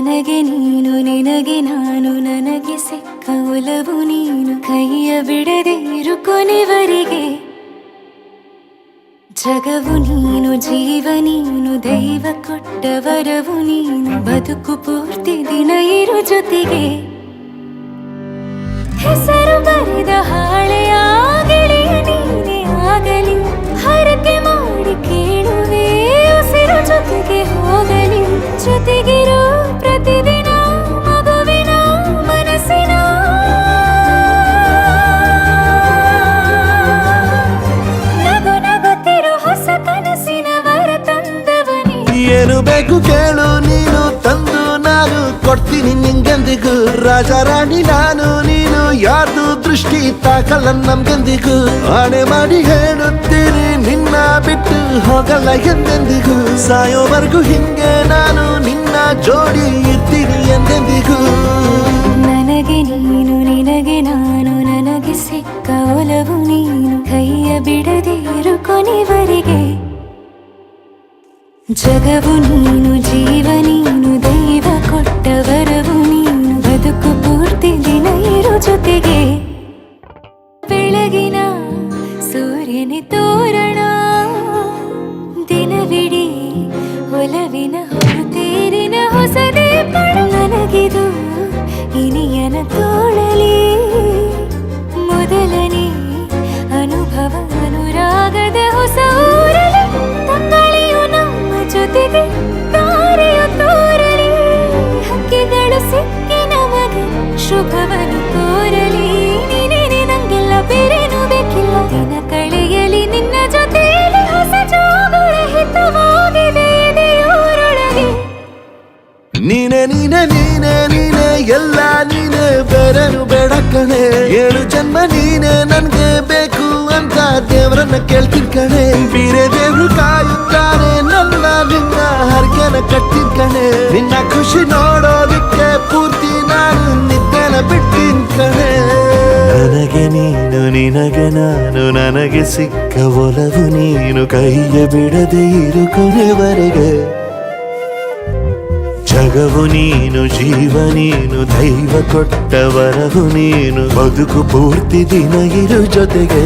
ನನಗೆ ನೀನು ನಿನಗೆ ನಾನು ನನಗೆ ಸಿಕ್ಕ ಒಲವು ನೀನು ಕೈಯ ಬಿಡದೆ ಇರು ಕೊನೆವರೆಗೆ ಜಗವು ನೀನು ಜೀವ ನೀನು ದೈವ ಕೊಟ್ಟ ವರವು ನೀನು ಬದುಕು ಪೂರ್ತಿ ದಿನ ಇರು ಜೊತೆಗೆ ಹೆಸರು ಬರೆದ ಹಾಳೆಯ ಗೆಳೆಯ ನೀನೇ ಆಗಲಿ ಹರಕೆ ಮಾಡಿ ಕೇಳುವೆ ಉಸಿರು ಜೊತೆಗೆ ಹೋಗಲಿ ಜೊತೆಗಿರೋ ಪ್ರತಿದಿನ ಮಗುವಿನ ಮನಸ್ಸಿನ ನಗು ನಗುತ್ತಿರೋ ಹೊಸ ಕನಸಿನ ವರ ತಂದವನೇ ಏನು ಬೇಕು ಕೇಳು ನೀನು ತಂದು ನಾನು ಕೊಡ್ತೀನಿ ನಿಂಗೆಂದಿಗೂ ರಾಜ ರಾಣಿ ನಾನು ನೀನು ಯಾರ್ದು ದೃಷ್ಟಿ ತಾಕಲ್ಲ ನಮ್ಗೆಂದಿಗೂ ಆಣೆ ಮಾಡಿ ಹೇಳುತ್ತೀನಿ ನಿನ್ನ ಬಿಟ್ಟು ಹೋಗಲ್ಲ ಎಂದೆಂದಿಗೂ ಸಾಯೋವರೆಗೂ ಹಿಂಗೆ ನಾನು ನಿನ್ನ ಜೋಡಿ ಇರ್ತೀನಿ ಎಂದೆಂದಿಗೂ ನನಗೆ ನೀನು ನಿನಗೆ ನಾನು ನನಗೆ ಸಿಕ್ಕ ಒಲವು ನೀನು ಕೈಯ ಬಿಡದೆ ಇರು ಕೊನೆವರೆಗೆ ಜಗವು ನೀನು ಜೀವ ನೀನು ದೈವ ಕೊಟ್ಟ ವರವು ನೀನು ಬದುಕು ಪೂರ್ತಿ ದಿನ ಇರು ಜೊತೆಗೆ ಬೆಳಗಿನ ಸೂರ್ಯನೇ ತೋರಣ ದಿನವಿಡೀ ಒಲವಿನ ಹೊರತೇರಿನ ಹೊಸದೇ ಪಡ ನನಗಿದು ಇನಿಯನ ತೋಳಲಿ ಮೊದಲನೇ ಅನುಭವ ಅನುರಾಗದ ಹೊಸ ಊರಲಿ ತಂಗಳಿಯು ನಮ್ಮ ಜೊತೆಗೆ ತಾರೆಯು ತೋರಲಿ ಹಕ್ಕಿಗಳು ಸಿಕ್ಕಿ ನಮಗೆ ಶುಭವನ್ನು ಕೋರಲಿ ನೀನೇನೆ ನಂಗೆಲ್ಲ ಬೇರೇನು ಬೇಕಿಲ್ಲ ದಿನ ಕಳೆಯಲಿ ನಿನ್ನ ಜೊತೆಯಲ್ಲಿ ಹೊಸ ಜೋಗುಳ ಹಿತವಾಗಿದೆ ಇದೆಯೋರೊಳಗೆ ನೀನೆ ನೀನೆ ನೀನೆ ನೀನೆ ಎಲ್ಲ ನೀನೆ ಬೇರೆನು ಬೇಡ ಕಣೆ 7 ಜನ್ಮ ನೀನೆ ನನ್ಗೆ ಬೇಕು ಅಂತ ದೇವರನ್ನ ಕೇಳ್ತೀನಿ ಕಣೆ ಬೇರೆ ದೇವ್ರು ಕಾಯುತ್ತಾರೆ ನನ್ನ ನಿನ್ನ ಹರಕೆನ ಕಟ್ತೀನಿ ಕಣೆ ನಿನ್ನ ಖುಷಿ ನೋಡೋದಕ್ಕೆ ಪೂರ್ತಿ ನಾನು ನಿದ್ದೆನ ಬಿಡ್ತೀನಿ ಕಣೆ ನನಗೆ ನೀನು ನಿನಗೆ ನಾನು ನನಗೆ ಸಿಕ್ಕ ಒಲವು ನೀನು ಕೈಯ ಬಿಡದೆ ಇರು ಕೊನೆವರೆಗೆ ಜಗವು ನೀನು ಜೀವ ನೀನು ದೈವ ಕೊಟ್ಟ ವರವು ನೀನು ಬದುಕು ಪೂರ್ತಿ ದಿನ ಇರು ಜೊತೆಗೆ